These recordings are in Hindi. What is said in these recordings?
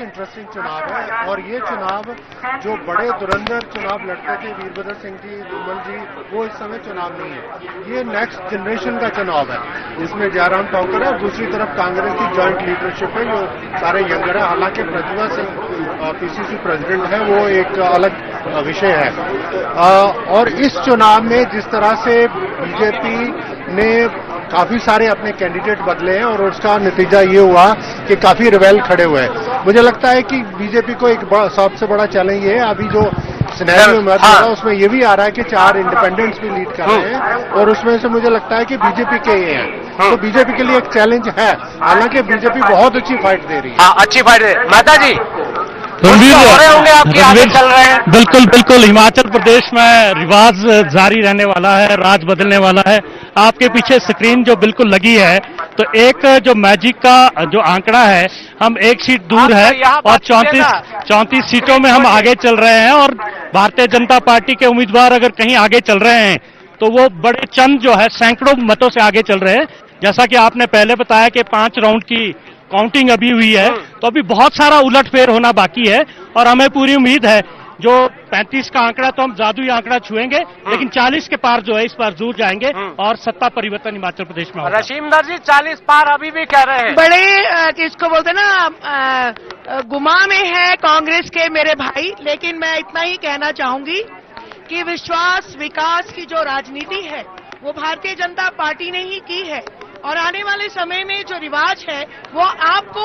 इंटरेस्टिंग चुनाव है और ये चुनाव जो बड़े धुरंधर चुनाव लड़ते थे वीरभद्र सिंह जी, विमल जी, वो इस समय चुनाव नहीं है। ये नेक्स्ट जनरेशन का चुनाव है जिसमें जयराम ठाकुर है और दूसरी तरफ कांग्रेस की जॉइंट लीडरशिप है जो सारे यंगर है। हालांकि प्रतिभा सिंह पीसीसी प्रेसिडेंट है वो एक अलग विषय है। और इस चुनाव में जिस तरह से बीजेपी ने काफी सारे अपने कैंडिडेट बदले हैं और उसका नतीजा ये हुआ कि काफी रिबेल खड़े हुए हैं। मुझे लगता है कि बीजेपी को एक सबसे बड़ा चैलेंज ये है अभी जो सिनेरियो में है उसमें ये भी आ रहा है कि 4 इंडिपेंडेंट्स भी लीड कर रहे हैं और उसमें से मुझे लगता है कि बीजेपी के ये हैं, तो बीजेपी के लिए एक चैलेंज है। हालांकि बीजेपी बहुत अच्छी फाइट दे रही है। हाँ, अच्छी फाइट है। मेहता जी रणवीर होंगे आपके आगे चल रहे हैं। बिल्कुल बिल्कुल, हिमाचल प्रदेश में रिवाज जारी रहने वाला है, राज बदलने वाला है। आपके पीछे स्क्रीन जो बिल्कुल लगी है, तो एक जो मैजिक का जो आंकड़ा है, हम एक सीट दूर है और 34 सीटों में हम आगे चल रहे हैं और भारतीय जनता पार्टी के उम्मीदवार अगर कहीं आगे चल रहे हैं तो वो बड़े चंद जो है सैकड़ों मतों से आगे चल रहे हैं। जैसा कि आपने पहले बताया कि 5 राउंड की काउंटिंग अभी हुई है, तो अभी बहुत सारा उलटफेर होना बाकी है और हमें पूरी उम्मीद है जो 35 का आंकड़ा तो हम जादुई आंकड़ा छुएंगे, लेकिन 40 के पार जो है इस बार जरूर जाएंगे और सत्ता परिवर्तन हिमाचल प्रदेश में होगा। रशीमदर जी 40 पार अभी भी कह रहे हैं। बड़े किसको बोलते ना गुमा में है कांग्रेस के मेरे भाई, लेकिन मैं इतना ही कहना चाहूंगी कि विश्वास विकास की जो राजनीति है वो भारतीय जनता पार्टी ने ही की है और आने वाले समय में जो रिवाज है वो आपको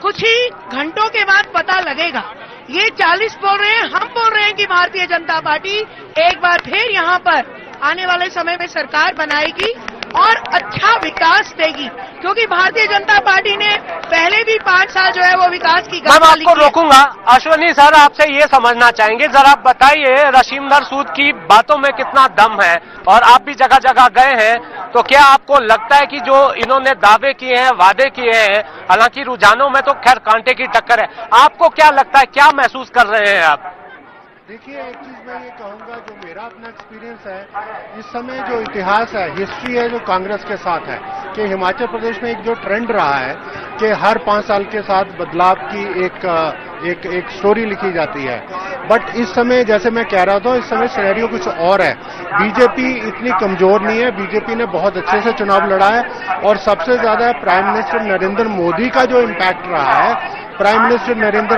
कुछ ही घंटों के बाद पता लगेगा। ये 40 बोल रहे हैं, हम बोल रहे हैं कि भारतीय जनता पार्टी एक बार फिर यहाँ पर आने वाले समय में सरकार बनाएगी और अच्छा विकास देगी, क्योंकि भारतीय जनता पार्टी ने पहले भी 5 साल जो है वो विकास की मैं आपको रोकूंगा। अश्वनी सर आपसे ये समझना चाहेंगे, जरा आप बताइए रशीमदर सूद की बातों में कितना दम है और आप भी जगह जगह गए हैं, तो क्या आपको लगता है कि जो इन्होंने दावे किए हैं, वादे किए हैं, हालांकि रुझानों में तो खैर कांटे की टक्कर है, आपको क्या लगता है, क्या महसूस कर रहे हैं आप? देखिए, एक चीज मैं ये कहूंगा जो मेरा अपना एक्सपीरियंस है, इस समय जो इतिहास है, हिस्ट्री है जो कांग्रेस के साथ है कि हिमाचल प्रदेश में एक जो ट्रेंड रहा है कि हर 5 साल के साथ बदलाव की एक स्टोरी लिखी जाती है। बट इस समय जैसे मैं कह रहा था, इस समय सिनेरियो कुछ और है। बीजेपी इतनी कमजोर नहीं है, बीजेपी ने बहुत अच्छे से चुनाव लड़ा है और सबसे ज्यादा प्राइम मिनिस्टर नरेंद्र मोदी का जो इम्पैक्ट रहा है, प्राइम मिनिस्टर नरेंद्र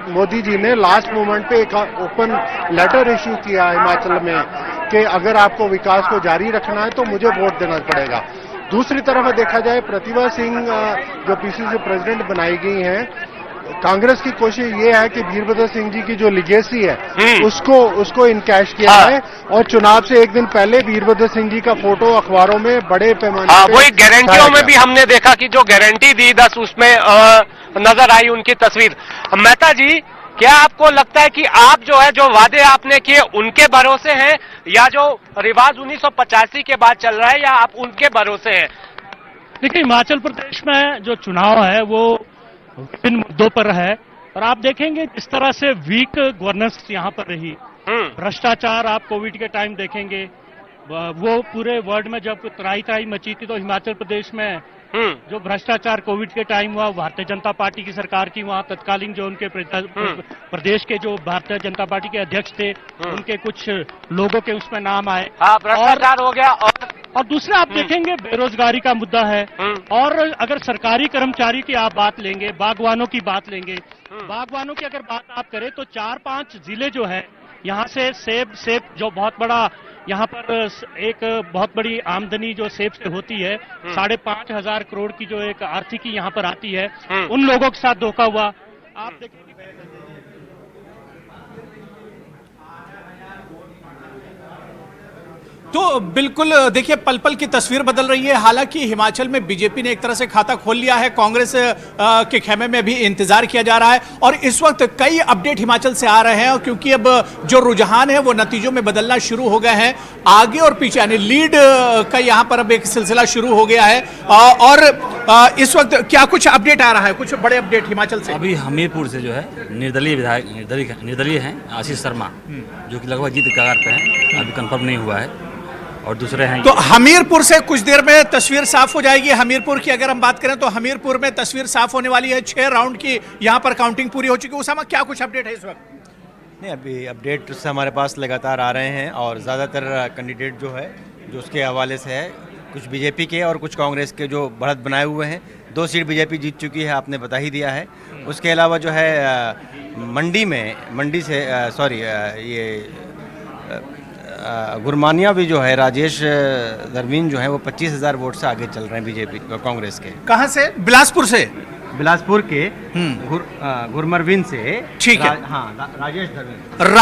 मोदी जी ने लास्ट मोमेंट पे एक ओपन लेटर इश्यू किया हिमाचल में कि अगर आपको विकास को जारी रखना है तो मुझे वोट देना पड़ेगा। दूसरी तरफ देखा जाए, प्रतिभा सिंह जो पीसीसी प्रेसिडेंट बनाई गई हैं, कांग्रेस की कोशिश ये है कि वीरभद्र सिंह जी की जो लिगेसी है उसको इनकैश किया है और चुनाव से एक दिन पहले वीरभद्र सिंह जी का फोटो अखबारों में बड़े पैमाने पर वही गारंटियों में भी हमने देखा कि जो गारंटी दी 10 उसमें नजर आई उनकी तस्वीर। मेहता जी, क्या आपको लगता है कि आप जो है जो वादे आपने किए उनके भरोसे हैं या जो रिवाज 1985 के बाद चल रहा है या आप उनके भरोसे हैं? देखिए, हिमाचल प्रदेश में जो चुनाव है वो विभिन्न मुद्दों पर है और आप देखेंगे जिस तरह से वीक गवर्नेंस यहाँ पर रही, भ्रष्टाचार आप कोविड के टाइम देखेंगे, वो पूरे वर्ल्ड में जब त्राही मची थी तो हिमाचल प्रदेश में जो भ्रष्टाचार कोविड के टाइम हुआ भारतीय जनता पार्टी की सरकार की, वहाँ तत्कालीन जो उनके प्रदेश के जो भारतीय जनता पार्टी के अध्यक्ष थे उनके कुछ लोगों के उसमें नाम आए, भ्रष्टाचार हो गया। और दूसरा आप देखेंगे बेरोजगारी का मुद्दा है और अगर सरकारी कर्मचारी की आप बात लेंगे, बागवानों की बात लेंगे, बागवानों की अगर बात आप करें तो 4-5 जिले जो है यहाँ से सेब जो बहुत बड़ा यहाँ पर एक बहुत बड़ी आमदनी जो सेब से होती है, 5,500 करोड़ की जो एक आर्थिकी यहाँ पर आती है, उन लोगों के साथ धोखा हुआ। आप देखेंगे तो बिल्कुल देखिए पल पल की तस्वीर बदल रही है। हालांकि हिमाचल में बीजेपी ने एक तरह से खाता खोल लिया है, कांग्रेस के खेमे में भी इंतजार किया जा रहा है और इस वक्त कई अपडेट हिमाचल से आ रहे हैं क्योंकि अब जो रुझान है वो नतीजों में बदलना शुरू हो गए हैं, आगे और पीछे यानी लीड का यहाँ पर अब एक सिलसिला शुरू हो गया है। और इस वक्त क्या कुछ अपडेट आ रहा है, कुछ बड़े अपडेट हिमाचल से? अभी हमीरपुर से जो है निर्दलीय विधायक निर्दलीय हैं आशीष शर्मा, जो कि लगभग जीत कगार पे हैं, अभी कंफर्म नहीं हुआ है। और दूसरे हैं तो हमीरपुर से कुछ देर में तस्वीर साफ हो जाएगी। हमीरपुर की अगर हम बात करें तो हमीरपुर में तस्वीर साफ होने वाली है। 6 राउंड की यहाँ पर काउंटिंग पूरी हो चुकी है। उसामा, क्या कुछ अपडेट है इस वक्त? नहीं, अभी अपडेट से हमारे पास लगातार आ रहे हैं और ज़्यादातर कैंडिडेट जो है जो उसके हवाले से है, कुछ बीजेपी के और कुछ कांग्रेस के जो बढ़त बनाए हुए हैं। 2 सीट बीजेपी जीत चुकी है, आपने बता ही दिया है। उसके अलावा जो है मंडी से गुरमानिया भी जो है राजेश दरवीन जो है वो 25,000 वोट से आगे चल रहे हैं बीजेपी कांग्रेस के। कहाँ से? बिलासपुर से? बिलासपुर के गुरमरवीन से। ठीक है। हाँ, राजेश दरवीन।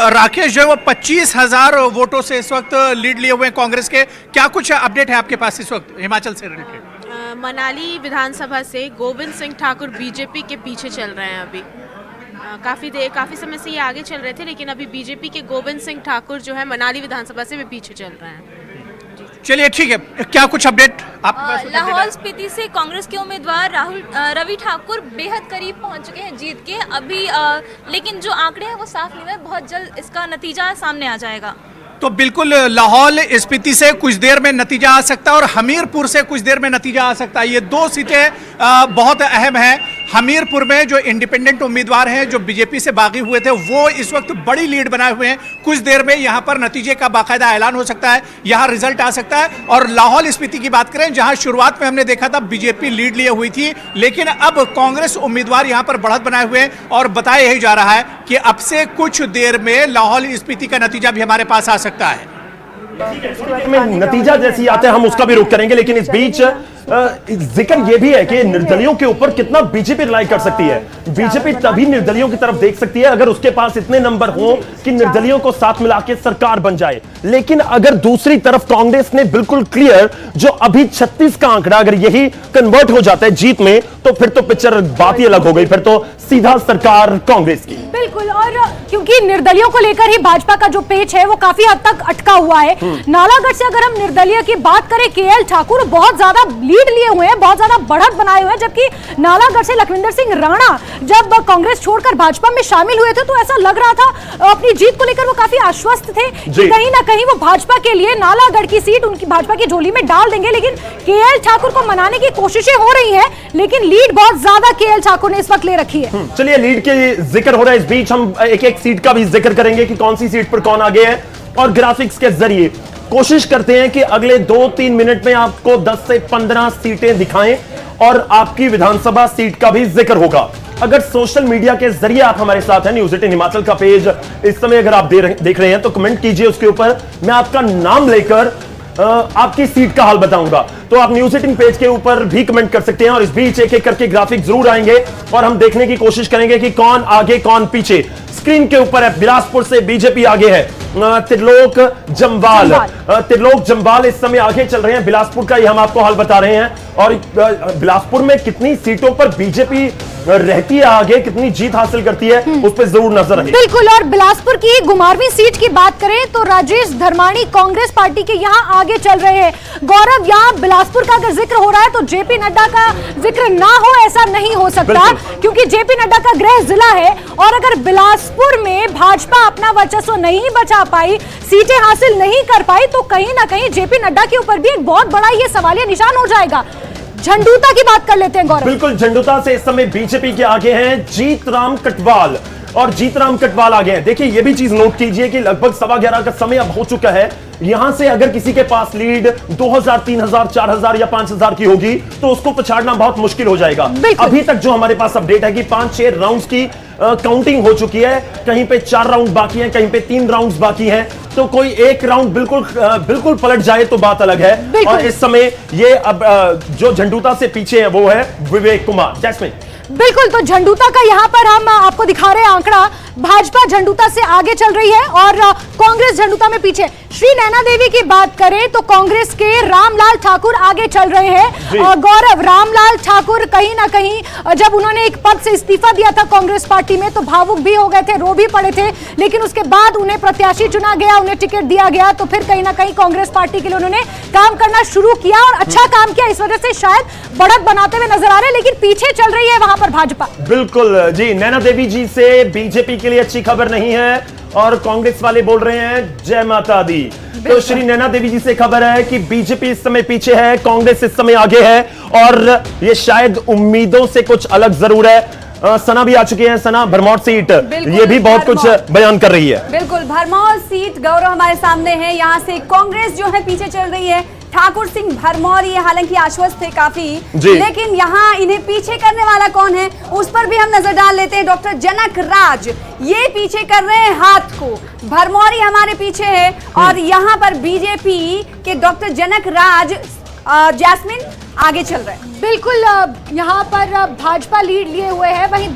राकेश जो है वो 25,000 वोटों से इस वक्त लीड लिए हुए हैं कांग्रेस के। क्या कुछ अपडेट है आपके पास इस वक्त हिमाचल से रिलेटेड? मनाली विधानसभा से गोविंद सिंह ठाकुर बीजेपी के पीछे चल रहे हैं। अभी काफी समय से ये आगे चल रहे थे, लेकिन अभी बीजेपी के गोविंद सिंह ठाकुर जो है मनाली विधानसभा से भी पीछे चल रहे हैं। चलिए ठीक है, क्या कुछ अपडेट आपके पास? लाहौल स्पीति से कांग्रेस के उम्मीदवार रवि ठाकुर बेहद करीब पहुंच चुके हैं जीत के अभी, लेकिन जो आंकड़े हैं वो साफ नहीं हुए। बहुत जल्द इसका नतीजा सामने आ जाएगा। तो बिल्कुल लाहौल स्पीति से कुछ देर में नतीजा आ सकता है और हमीरपुर से कुछ देर में नतीजा आ सकता है। ये 2 सीटें बहुत अहम हैं। हमीरपुर में जो इंडिपेंडेंट उम्मीदवार हैं जो बीजेपी से बागी हुए थे वो इस वक्त बड़ी लीड बनाए हुए हैं। कुछ देर में यहाँ पर नतीजे का बाकायदा ऐलान हो सकता है, यहाँ रिजल्ट आ सकता है। और लाहौल स्पीति की बात करें, जहाँ शुरुआत में हमने देखा था बीजेपी लीड लिए हुई थी, लेकिन अब कांग्रेस उम्मीदवार यहाँ पर बढ़त बनाए हुए हैं और बताया यही जा रहा है कि अब से कुछ देर में लाहौल स्पीति का नतीजा भी हमारे पास आ सकता है। में नतीजा जैसी आते हैं हम उसका भी रुख करेंगे, लेकिन इस बीच जिक्र यह भी है कि निर्दलियों के ऊपर कितना बीजेपी रिलाई कर सकती है। बीजेपी तभी निर्दलियों की तरफ देख सकती है अगर उसके पास इतने नंबर हो कि निर्दलियों को साथ मिला के सरकार बन जाए। लेकिन अगर दूसरी तरफ कांग्रेस ने बिल्कुल क्लियर जो अभी 36 का आंकड़ा अगर यही कन्वर्ट हो जाता है जीत में, तो फिर तो पिक्चर बात ही अलग हो गई। फिर तो सीधा सरकार कांग्रेस की। बिल्कुल, और क्योंकि निर्दलियों को लेकर ही भाजपा का जो पेच है वो काफी हद तक अटका हुआ है। नालागढ़ से अगर हम निर्दलीय की बात करें, केएल ठाकुर बहुत ज्यादा लीड लिए हुए हैं, बहुत ज्यादा बढ़त बनाए हुए हैं, जबकि नालागढ़ से लखविंदर सिंह राणा जब कांग्रेस छोड़कर भाजपा में शामिल हुए थे तो ऐसा लग रहा था अपनी जीत को लेकर वो काफी आश्वस्त थे कि कहीं ना कहीं वो भाजपा के लिए नालागढ़ की सीट उनकी भाजपा की झोली में डाल देंगे। लेकिन केएल ठाकुर को मनाने की कोशिशें हो रही है, लेकिन लीड बहुत ज्यादा केएल ठाकुर ने इस वक्त ले रखी है। चलिए, लीड के जिक्र हो रहा है, इस बीच हम एक सीट का भी जिक्र करेंगे कि कौन सी सीट पर कौन आगे है, और ग्राफिक्स के जरिए कोशिश करते हैं कि अगले 2-3 मिनट में आपको 10 से 15 सीटें दिखाएं और आपकी विधानसभा सीट का भी जिक्र होगा। अगर सोशल मीडिया के जरिए आप हमारे साथ हैं, न्यूज़ 18 हिमाचल का पेज इस समय अगर आप देख रहे हैं तो कमेंट कीजिए उसके ऊपर, मैं आपका नाम लेकर आपकी सीट का हाल बताऊंगा। तो आप न्यूज़ 18 पेज के ऊपर भी कमेंट कर सकते हैं और इस बीच एक एक करके ग्राफिक जरूर आएंगे और हम देखने की कोशिश करेंगे कि कौन आगे कौन पीछे। स्क्रीन के ऊपर है बिलासपुर से बीजेपी आगे है, त्रिलोक जम्वाल इस समय आगे चल रहे हैं बिलासपुर का, ये हम आपको हाल बता रहे हैं। और बिलासपुर में कितनी सीटों पर बीजेपी रहती है आगे, कितनी जीत हासिल करती है, उस पर जरूर नजर रहे। बिल्कुल, और बिलासपुर की 11वीं सीट की बात करें तो राजेश धर्माणी कांग्रेस पार्टी के यहाँ आगे चल रहे हैं। गौरव, यहाँ बिलासपुर का अगर जिक्र हो रहा है तो जेपी नड्डा का जिक्र ना हो ऐसा नहीं हो सकता, क्योंकि जेपी नड्डा का गृह जिला है। और अगर बिलासपुर में भाजपा अपना वर्चस्व नहीं बचा पाई, सीटें हासिल नहीं कर पाई, तो कहीं ना कहीं जेपी नड्डा के ऊपर भी एक बहुत बड़ा ये सवालिया निशान हो जाएगा। झंडूता की बात कर लेते हैं गौरव। बिल्कुल, झंडूता से इस समय बीजेपी के आगे हैं जीतराम कटवाल, और जीतराम कटवाल आगे हैं। देखिए, यह भी चीज नोट कीजिए कि लगभग 11:15 का समय अब हो चुका है। यहां से अगर किसी के पास लीड 2000, 3000, 4000 या 5000 की होगी तो उसको पछाड़ना बहुत मुश्किल हो जाएगा। अभी तक जो हमारे पास अपडेट है कि 5-6 राउंड्स की काउंटिंग हो चुकी है, कहीं पे 4 राउंड बाकी हैं, कहीं पे 3 राउंड्स बाकी हैं। तो कोई एक राउंड बिल्कुल पलट जाए तो बात अलग है। और इस समय ये अब जो झंडूता से पीछे है वो है विवेक कुमार। जैस्मिन, बिल्कुल, तो झंडूता का यहाँ पर हम आपको दिखा रहे हैं आंकड़ा। भाजपा झंडूता से आगे चल रही है और कांग्रेस झंडूता में पीछे। श्री नैना देवी की बात करें तो कांग्रेस के रामलाल ठाकुर आगे चल रहे हैं। गौरव, रामलाल ठाकुर कहीं ना कहीं जब उन्होंने एक पद से इस्तीफा दिया था कांग्रेस पार्टी में तो भावुक भी हो गए थे, रो भी पड़े थे, लेकिन उसके बाद उन्हें प्रत्याशी चुना गया, उन्हें टिकट दिया गया, तो फिर कहीं ना कहीं कांग्रेस पार्टी के लिए उन्होंने काम करना शुरू किया और अच्छा काम किया। इस वजह से शायद बढ़त बनाते हुए नजर आ रहे हैं, लेकिन पीछे चल रही है वहां पर भाजपा। बिल्कुल जी, नैना देवी जी से बीजेपी के लिए अच्छी खबर नहीं है। और कांग्रेस वाले बोल रहे हैं जय माता दी। तो श्री नैना देवी जी से खबर है कि बीजेपी इस समय पीछे है, कांग्रेस इस समय आगे है और ये शायद उम्मीदों से कुछ अलग जरूर है। सना भी आ चुके हैं। सना, भरमौर सीट ये भी बहुत कुछ बयान कर रही है। बिल्कुल, भरमौर सीट गौरव हमारे सामने है। यहाँ से कांग्रेस जो है पीछे चल रही है। ठाकुर सिंह भरमौर ये हालांकि आश्वस्त थे काफी, लेकिन यहाँ इन्हें पीछे करने वाला कौन है उस पर भी हम नजर डाल लेते हैं। डॉक्टर जनक राज ये पीछे कर रहे हैं हाथ को, भरमौर ही हमारे पीछे है और यहाँ पर बीजेपी के डॉक्टर जनक राज, जैस्मिन आगे चल रहे हैं। बिल्कुल, यहाँ पर भाजपा लीड लिए हुए है, वहीं